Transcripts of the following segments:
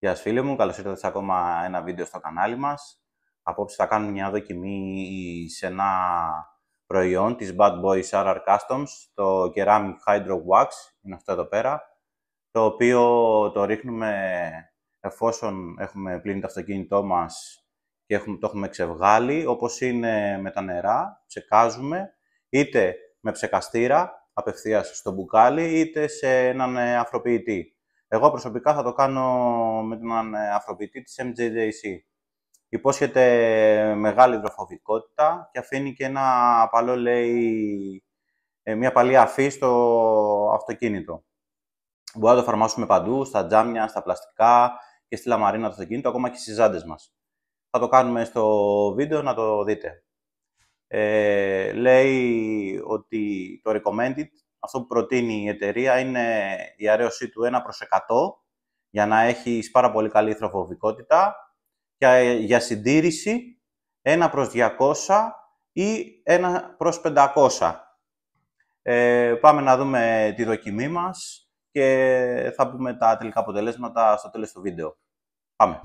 Γεια σας φίλοι μου, καλώς ήρθατε σε ακόμα ένα βίντεο στο κανάλι μας. Απόψε θα κάνουμε μια δοκιμή σε ένα προϊόν της Bad Boy RR Customs, το Ceramic Hydro Wax, είναι αυτό εδώ πέρα, το οποίο το ρίχνουμε εφόσον έχουμε πλύνει το αυτοκίνητό μας και το έχουμε ξεβγάλει, όπως είναι με τα νερά, ψεκάζουμε, είτε με ψεκαστήρα απευθείας στο μπουκάλι, είτε σε έναν αφροποιητή. Εγώ προσωπικά θα το κάνω με έναν αφροποιητή της MJJC. Υπόσχεται μεγάλη υδροφοβικότητα και αφήνει και ένα απαλό, λέει, μια απαλή αφή στο αυτοκίνητο. Μπορούμε να το εφαρμόσουμε παντού, στα τζάμια, στα πλαστικά και στη λαμαρίνα του αυτοκίνητου, ακόμα και στις ζάντες μας. Θα το κάνουμε στο βίντεο να το δείτε. Λέει ότι το recommended, αυτό που προτείνει η εταιρεία, είναι η αρέωσή του 1/100 για να έχει πάρα πολύ καλή υδροφοβικότητα και για συντήρηση 1/200 ή 1/500. Πάμε να δούμε τη δοκιμή μας και θα πούμε τα τελικά αποτελέσματα στο τέλος του βίντεο. Πάμε!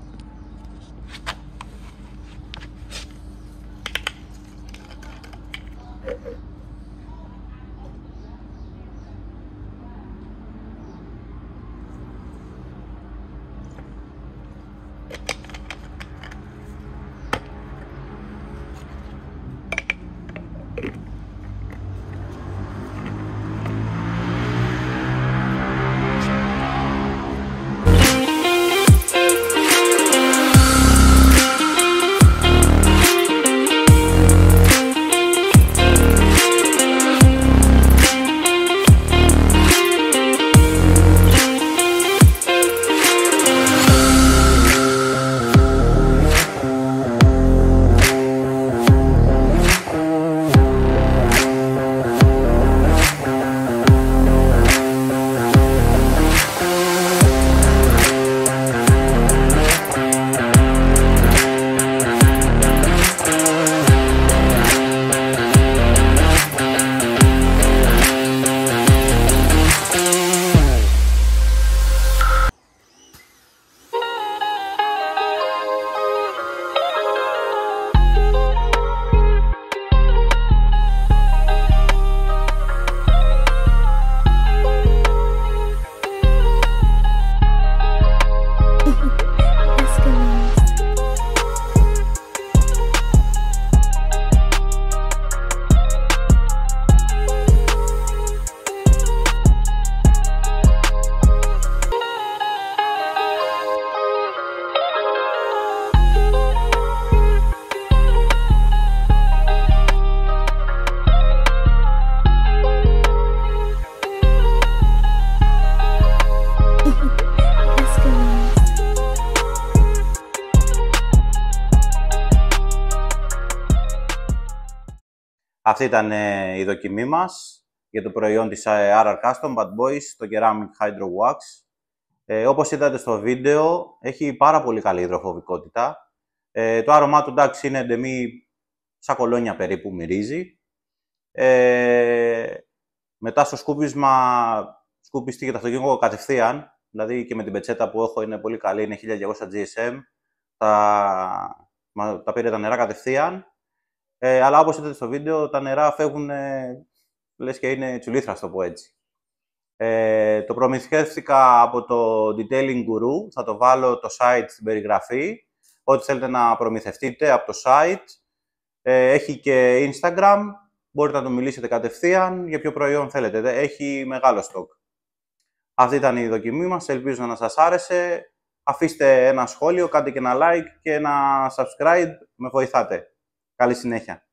Αυτή ήταν η δοκιμή μας για το προϊόν της RR Custom Bad Boys, το Ceramic Hydro Wax. Όπως είδατε στο βίντεο, έχει πάρα πολύ καλή υδροφοβικότητα. Το άρωμά του, εντάξει, είναι ντεμή σαν κολόνια περίπου, μυρίζει. Μετά στο σκούπισμα, σκουπιστεί και το αυτοκίνητο κατευθείαν, δηλαδή και με την πετσέτα που έχω είναι πολύ καλή, είναι 1200 GSM. Τα πήρε τα νερά κατευθείαν. Αλλά όπως είδατε στο βίντεο, τα νερά φεύγουν, λες και είναι τσουλήθρα, να το πω έτσι. Το προμηθεύτηκα από το Detailing Guru, θα το βάλω το site στην περιγραφή. Ό,τι θέλετε να προμηθευτείτε από το site. Έχει και Instagram, μπορείτε να το μιλήσετε κατευθείαν για ποιο προϊόν θέλετε. Έχει μεγάλο stock. Αυτή ήταν η δοκιμή μας, ελπίζω να σας άρεσε. Αφήστε ένα σχόλιο, κάντε και ένα like και ένα subscribe, με βοηθάτε. Καλή συνέχεια.